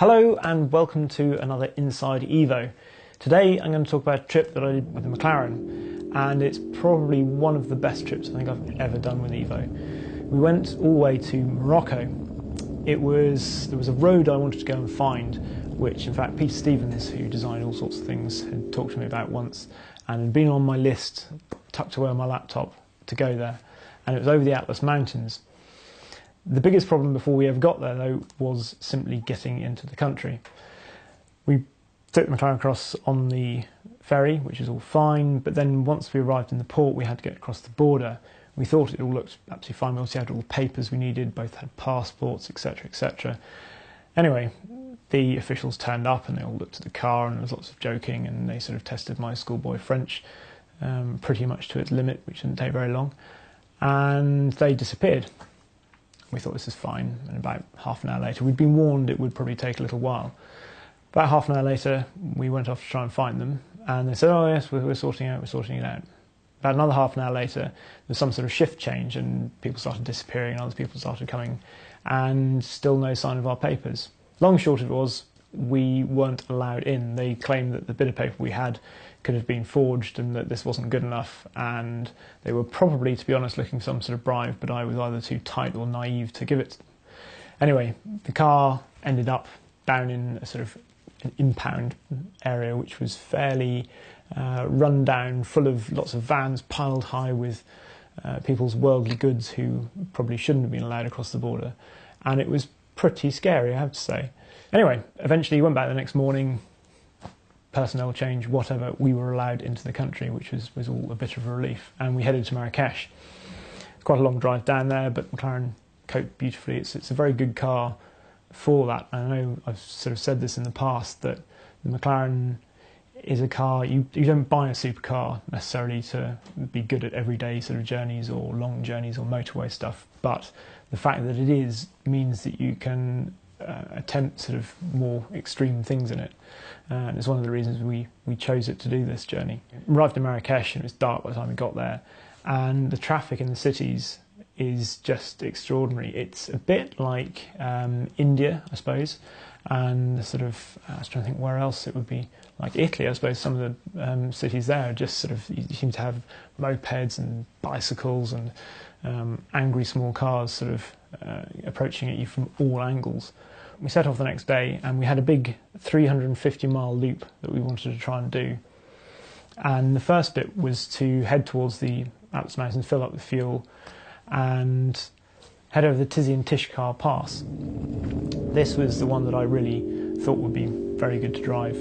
Hello and welcome to another Inside Evo. Today I'm going to talk about a trip that I did with the McLaren, and it's probably one of the best trips I think I've ever done with Evo. We went all the way to Morocco. There was a road I wanted to go and find, which in fact Peter Stevens, who designed all sorts of things, had talked to me about once and had been on my list, tucked away on my laptop, to go there, and it was over the Atlas Mountains. The biggest problem before we ever got there, though, was simply getting into the country. We took the McLaren across on the ferry, which is all fine, but then once we arrived in the port, we had to get across the border. We thought it all looked absolutely fine. We also had all the papers we needed, both had passports, etc., etc. Anyway, the officials turned up and they all looked at the car, and there was lots of joking, and they sort of tested my schoolboy French pretty much to its limit, which didn't take very long, and they disappeared. We thought this is fine, and about half an hour later, we'd been warned it would probably take a little while. About half an hour later, we went off to try and find them, and they said, oh yes, we're sorting it out. About another half an hour later, there was some sort of shift change, and people started disappearing, and other people started coming, and still no sign of our papers. Long and short of it was, we weren't allowed in. They claimed that the bit of paper we had could have been forged and that this wasn't good enough, and they were probably, to be honest, looking for some sort of bribe, but I was either too tight or naive to give it to them. Anyway, the car ended up down in a sort of an impound area, which was fairly run down, full of lots of vans piled high with people's worldly goods who probably shouldn't have been allowed across the border, and it was pretty scary, I have to say. Anyway, eventually went back the next morning, personnel change, whatever, we were allowed into the country, which was all a bit of a relief, and we headed to Marrakesh. Quite a long drive down there, but McLaren coped beautifully. It's a very good car for that. I know I've sort of said this in the past, that the McLaren is a car, you don't buy a supercar necessarily to be good at everyday sort of journeys or long journeys or motorway stuff, but the fact that it is means that you can attempt sort of more extreme things in it. And it's one of the reasons we chose it to do this journey. We arrived in Marrakesh and it was dark by the time we got there, and the traffic in the cities is just extraordinary. It's a bit like India, I suppose, and the sort of, I was trying to think where else it would be, like Italy, I suppose. Some of the cities there are just sort of, you seem to have mopeds and bicycles and angry small cars sort of approaching at you from all angles. We set off the next day and we had a big 350-mile loop that we wanted to try and do. And the first bit was to head towards the Atlas Mountains, fill up with fuel, and head over the Tizi and Tishkar Pass. This was the one that I really thought would be very good to drive.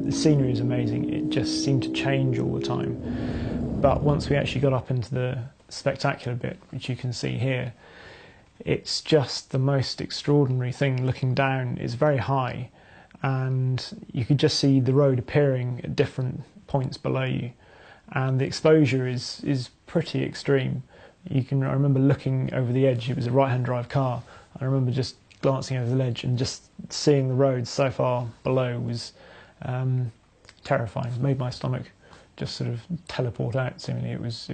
The scenery is amazing. It just seemed to change all the time. But once we actually got up into the spectacular bit, which you can see here, it's just the most extraordinary thing. Looking down, it's very high, and you could just see the road appearing at different points below you, and the exposure is pretty extreme. I remember looking over the edge. It was a right-hand drive car. I remember just glancing over the ledge and just seeing the road so far below was terrifying. It made my stomach just sort of teleport out. Seemingly, it was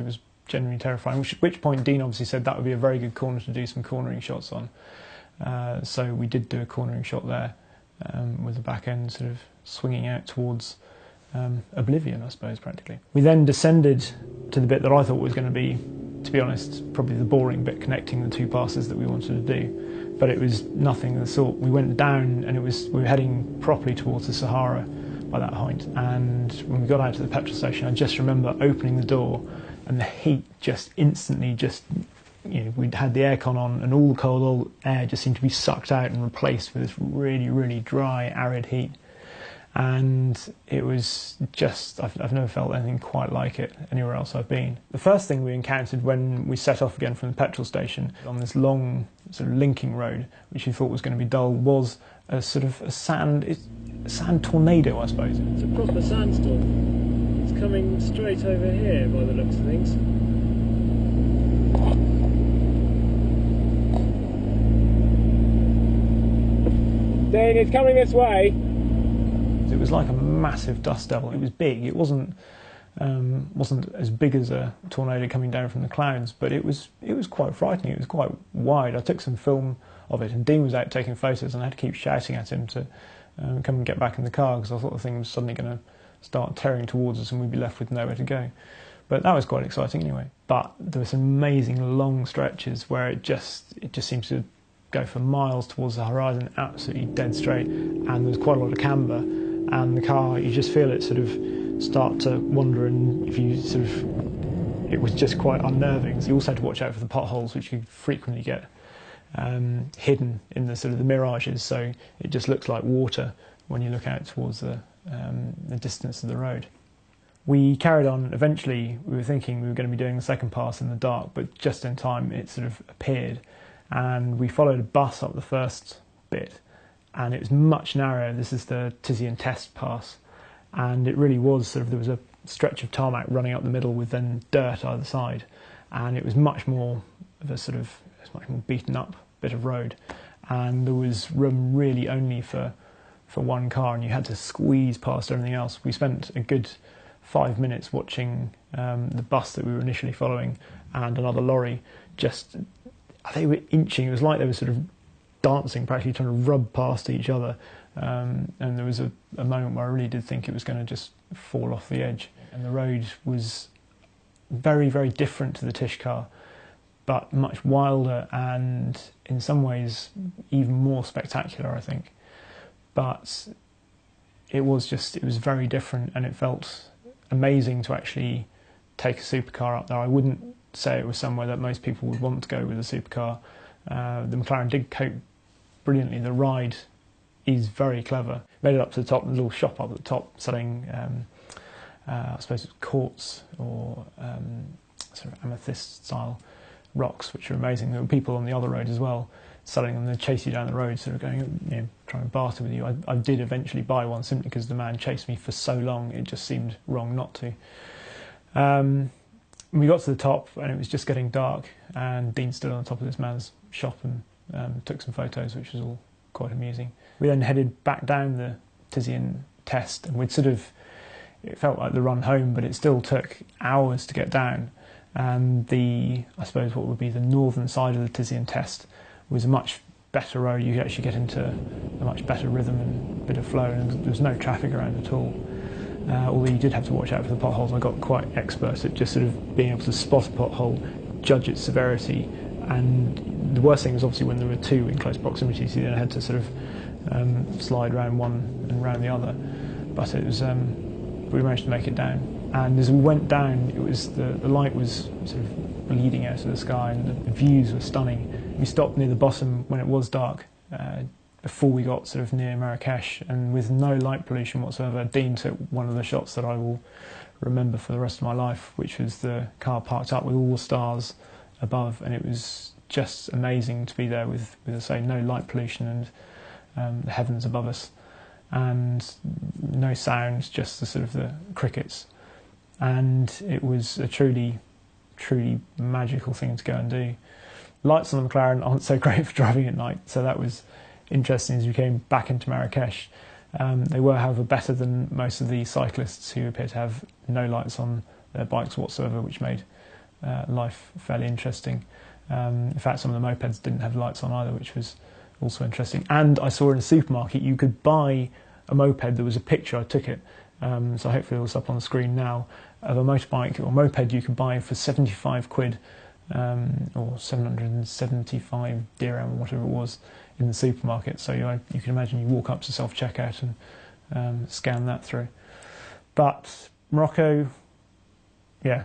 genuinely terrifying. At which point Dean obviously said that would be a very good corner to do some cornering shots on. So we did do a cornering shot there with the back end sort of swinging out towards oblivion, I suppose, practically. We then descended to the bit that I thought was going to be, to be honest, probably the boring bit, connecting the two passes that we wanted to do. But it was nothing of the sort. We went down and we were heading properly towards the Sahara by that point. And when we got out to the petrol station, I just remember opening the door and the heat just instantly we'd had the aircon on and all the cold old air just seemed to be sucked out and replaced with this really, really dry, arid heat. And it was just, I've never felt anything quite like it anywhere else I've been. The first thing we encountered when we set off again from the petrol station on this long sort of linking road, which we thought was going to be dull, was a sort of a sand tornado, I suppose. It's a proper sandstorm. It's coming straight over here by the looks of things. Dane, it's coming this way. It was like a massive dust devil. It was big. It wasn't as big as a tornado coming down from the clouds, but it was quite frightening. It was quite wide. I took some film of it. And Dean was out taking photos, and I had to keep shouting at him to come and get back in the car, because I thought the thing was suddenly going to start tearing towards us and we'd be left with nowhere to go. But that was quite exciting anyway. But there were some amazing long stretches where it just seems to go for miles towards the horizon, absolutely dead straight, and there was quite a lot of camber, and the car, you just feel it sort of start to wander, and if you sort of, it was just quite unnerving. So you also had to watch out for the potholes, which you frequently get hidden in the sort of the mirages, so it just looks like water when you look out towards the distance of the road. We carried on. Eventually we were thinking we were going to be doing the second pass in the dark, but just in time it sort of appeared, and we followed a bus up the first bit, and it was much narrower. This is the Tizian Test pass, and it really was sort of, there was a stretch of tarmac running up the middle with then dirt either side, and it was much more of a sort of, it's much more beaten up bit of road, and there was room really only for one car, and you had to squeeze past everything else. We spent a good 5 minutes watching the bus that we were initially following and another lorry just, they were inching, it was like they were sort of dancing, practically trying to rub past each other, and there was a moment where I really did think it was going to just fall off the edge. And the road was very, very different to the Tish car, but much wilder and in some ways even more spectacular, I think. But it was very different, and it felt amazing to actually take a supercar up there. I wouldn't say it was somewhere that most people would want to go with a supercar. The McLaren did cope brilliantly. The ride is very clever. Made it up to the top, the little shop up at the top selling, I suppose it was quartz or sort of amethyst style rocks, which are amazing. There were people on the other road as well selling them. They chase you down the road, sort of going, you know, trying to barter with you. I did eventually buy one simply because the man chased me for so long, it just seemed wrong not to. We got to the top and it was just getting dark, and Dean stood on the top of this man's shop and took some photos, which was all quite amusing. We then headed back down the Tizian Test, and we'd sort of, it felt like the run home, but it still took hours to get down. And I suppose what would be the northern side of the Tizian Test was a much better road. You could actually get into a much better rhythm and bit of flow, and there was no traffic around at all. Although you did have to watch out for the potholes. I got quite expert at just sort of being able to spot a pothole, judge its severity, and the worst thing was obviously when there were two in close proximity, so you then had to sort of slide around one and round the other. But it was, we managed to make it down, and as we went down, it was the light was sort of bleeding out of the sky, and the views were stunning. We stopped near the bottom when it was dark, before we got sort of near Marrakesh, and with no light pollution whatsoever. Dean took one of the shots that I will remember for the rest of my life, which was the car parked up with all the stars above, and it was just amazing to be there with I say, no light pollution and the heavens above us, and no sounds, just the sort of the crickets. And it was a truly, truly magical thing to go and do. Lights on the McLaren aren't so great for driving at night, so that was interesting as we came back into Marrakesh. They were, however, better than most of the cyclists who appear to have no lights on their bikes whatsoever, which made life fairly interesting. In fact, some of the mopeds didn't have lights on either, which was also interesting. And I saw in a supermarket you could buy a moped. There was a picture, I took it, so hopefully it's up on the screen now, of a motorbike or moped you could buy for 75 quid, or 775 dirham or whatever it was, in the supermarket. So you can imagine you walk up to self-checkout and scan that through. But Morocco, yeah,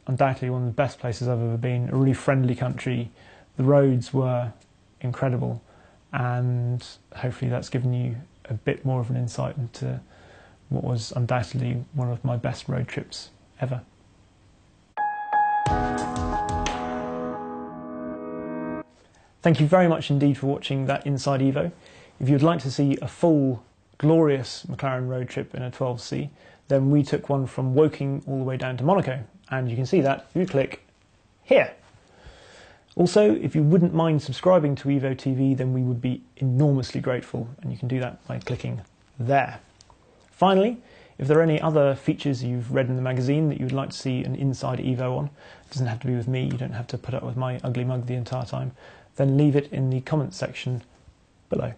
undoubtedly one of the best places I've ever been. A really friendly country. The roads were incredible, and hopefully that's given you a bit more of an insight into what was undoubtedly one of my best road trips ever. Thank you very much indeed for watching that Inside Evo. If you'd like to see a full, glorious McLaren road trip in a 12C, then we took one from Woking all the way down to Monaco, and you can see that if you click here. Also, if you wouldn't mind subscribing to Evo TV, then we would be enormously grateful, and you can do that by clicking there. Finally, if there are any other features you've read in the magazine that you would like to see an Inside Evo on, it doesn't have to be with me, you don't have to put up with my ugly mug the entire time, then leave it in the comments section below.